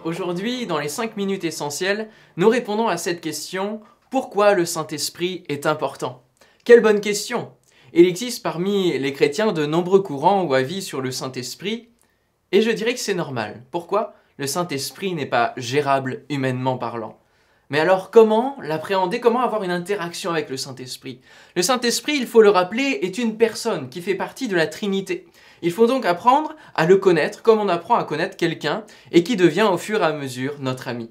Aujourd'hui, dans les 5 minutes essentielles, nous répondons à cette question: pourquoi le Saint-Esprit est important? Quelle bonne question! Il existe parmi les chrétiens de nombreux courants ou avis sur le Saint-Esprit, et je dirais que c'est normal. Pourquoi? Le Saint-Esprit n'est pas gérable humainement parlant. Mais alors comment l'appréhender? Comment avoir une interaction avec le Saint-Esprit? Le Saint-Esprit, il faut le rappeler, est une personne qui fait partie de la Trinité. Il faut donc apprendre à le connaître comme on apprend à connaître quelqu'un et qui devient au fur et à mesure notre ami.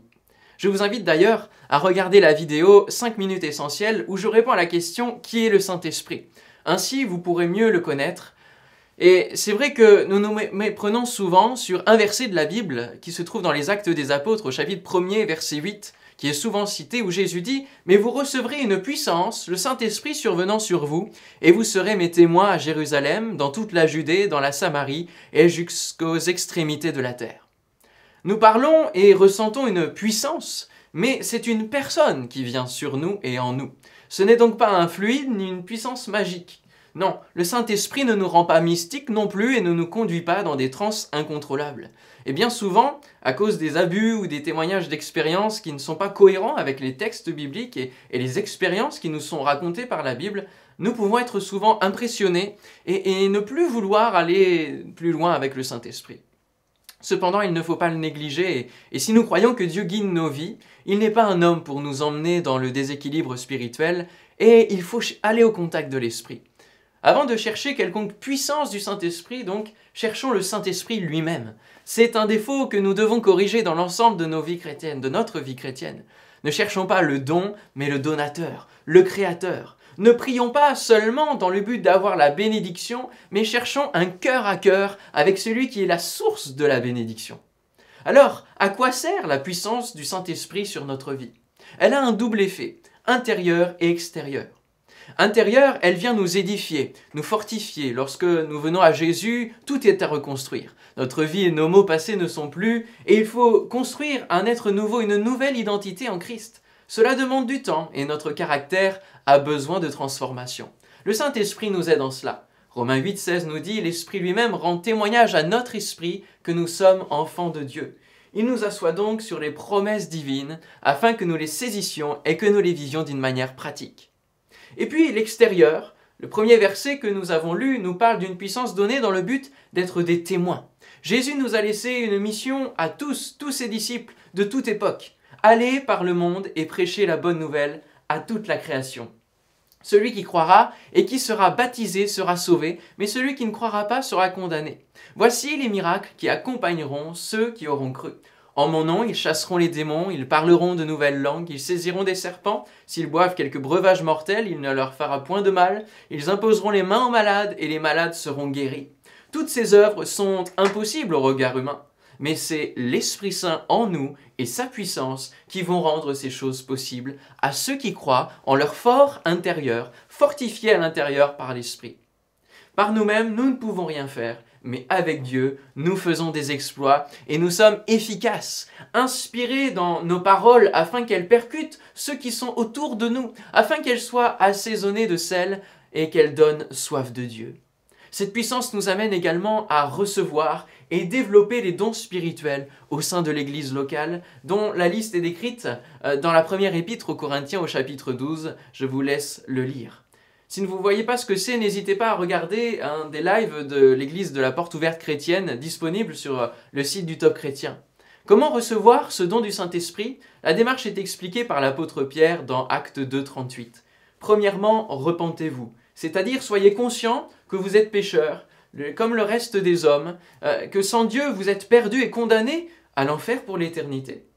Je vous invite d'ailleurs à regarder la vidéo 5 minutes essentielles où je réponds à la question: qui est le Saint-Esprit? Ainsi, vous pourrez mieux le connaître. Et c'est vrai que nous nous méprenons souvent sur un verset de la Bible qui se trouve dans les Actes des Apôtres au chapitre 1er, verset 8, qui est souvent cité, où Jésus dit: « Mais vous recevrez une puissance, le Saint-Esprit survenant sur vous, et vous serez mes témoins à Jérusalem, dans toute la Judée, dans la Samarie, et jusqu'aux extrémités de la terre. » Nous parlons et ressentons une puissance, mais c'est une personne qui vient sur nous et en nous. Ce n'est donc pas un fluide ni une puissance magique. Non, le Saint-Esprit ne nous rend pas mystiques non plus et ne nous conduit pas dans des transes incontrôlables. Et bien souvent, à cause des abus ou des témoignages d'expériences qui ne sont pas cohérents avec les textes bibliques et les expériences qui nous sont racontées par la Bible, nous pouvons être souvent impressionnés et ne plus vouloir aller plus loin avec le Saint-Esprit. Cependant, il ne faut pas le négliger, et si nous croyons que Dieu guide nos vies, il n'est pas un homme pour nous emmener dans le déséquilibre spirituel, et il faut aller au contact de l'Esprit. Avant de chercher quelconque puissance du Saint-Esprit, donc, cherchons le Saint-Esprit lui-même. C'est un défaut que nous devons corriger dans l'ensemble de nos vies chrétiennes, de notre vie chrétienne. Ne cherchons pas le don, mais le donateur, le créateur. Ne prions pas seulement dans le but d'avoir la bénédiction, mais cherchons un cœur à cœur avec celui qui est la source de la bénédiction. Alors, à quoi sert la puissance du Saint-Esprit sur notre vie? Elle a un double effet, intérieur et extérieur. Intérieure, elle vient nous édifier, nous fortifier. Lorsque nous venons à Jésus, tout est à reconstruire. Notre vie et nos maux passés ne sont plus, et il faut construire un être nouveau, une nouvelle identité en Christ. Cela demande du temps, et notre caractère a besoin de transformation. Le Saint-Esprit nous aide en cela. Romains 8,16 nous dit: « L'Esprit lui-même rend témoignage à notre esprit que nous sommes enfants de Dieu. » Il nous assoit donc sur les promesses divines, afin que nous les saisissions et que nous les vivions d'une manière pratique. Et puis l'extérieur, le premier verset que nous avons lu nous parle d'une puissance donnée dans le but d'être des témoins. Jésus nous a laissé une mission à tous ses disciples de toute époque. Aller par le monde et prêcher la bonne nouvelle à toute la création. Celui qui croira et qui sera baptisé sera sauvé, mais celui qui ne croira pas sera condamné. Voici les miracles qui accompagneront ceux qui auront cru. En mon nom, ils chasseront les démons, ils parleront de nouvelles langues, ils saisiront des serpents, s'ils boivent quelques breuvages mortels, il ne leur fera point de mal, ils imposeront les mains aux malades et les malades seront guéris. Toutes ces œuvres sont impossibles au regard humain, mais c'est l'Esprit Saint en nous et sa puissance qui vont rendre ces choses possibles à ceux qui croient en leur fort intérieur, fortifiés à l'intérieur par l'Esprit. Par nous-mêmes, nous ne pouvons rien faire, mais avec Dieu, nous faisons des exploits et nous sommes efficaces, inspirés dans nos paroles afin qu'elles percutent ceux qui sont autour de nous, afin qu'elles soient assaisonnées de sel et qu'elles donnent soif de Dieu. Cette puissance nous amène également à recevoir et développer les dons spirituels au sein de l'église locale, dont la liste est décrite dans la première épître aux Corinthiens au chapitre 12. Je vous laisse le lire. Si vous ne voyez pas ce que c'est, n'hésitez pas à regarder un des lives de l'église de la Porte Ouverte Chrétienne disponible sur le site du Top Chrétien. Comment recevoir ce don du Saint-Esprit? La démarche est expliquée par l'apôtre Pierre dans Actes 2, 38. Premièrement, repentez-vous, c'est-à-dire soyez conscients que vous êtes pécheurs, comme le reste des hommes, que sans Dieu vous êtes perdus et condamnés à l'enfer pour l'éternité.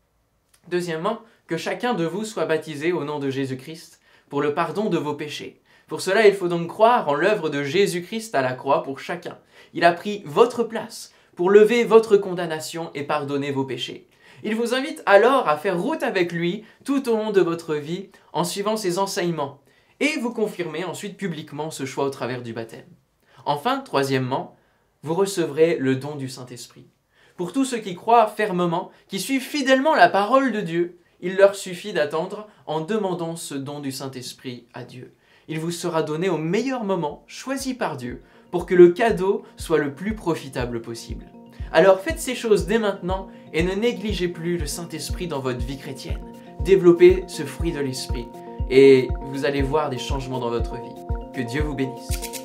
Deuxièmement, que chacun de vous soit baptisé au nom de Jésus-Christ pour le pardon de vos péchés. Pour cela, il faut donc croire en l'œuvre de Jésus-Christ à la croix pour chacun. Il a pris votre place pour lever votre condamnation et pardonner vos péchés. Il vous invite alors à faire route avec lui tout au long de votre vie en suivant ses enseignements et vous confirmez ensuite publiquement ce choix au travers du baptême. Enfin, troisièmement, vous recevrez le don du Saint-Esprit. Pour tous ceux qui croient fermement, qui suivent fidèlement la parole de Dieu, il leur suffit d'attendre en demandant ce don du Saint-Esprit à Dieu. Il vous sera donné au meilleur moment, choisi par Dieu, pour que le cadeau soit le plus profitable possible. Alors faites ces choses dès maintenant et ne négligez plus le Saint-Esprit dans votre vie chrétienne. Développez ce fruit de l'Esprit et vous allez voir des changements dans votre vie. Que Dieu vous bénisse.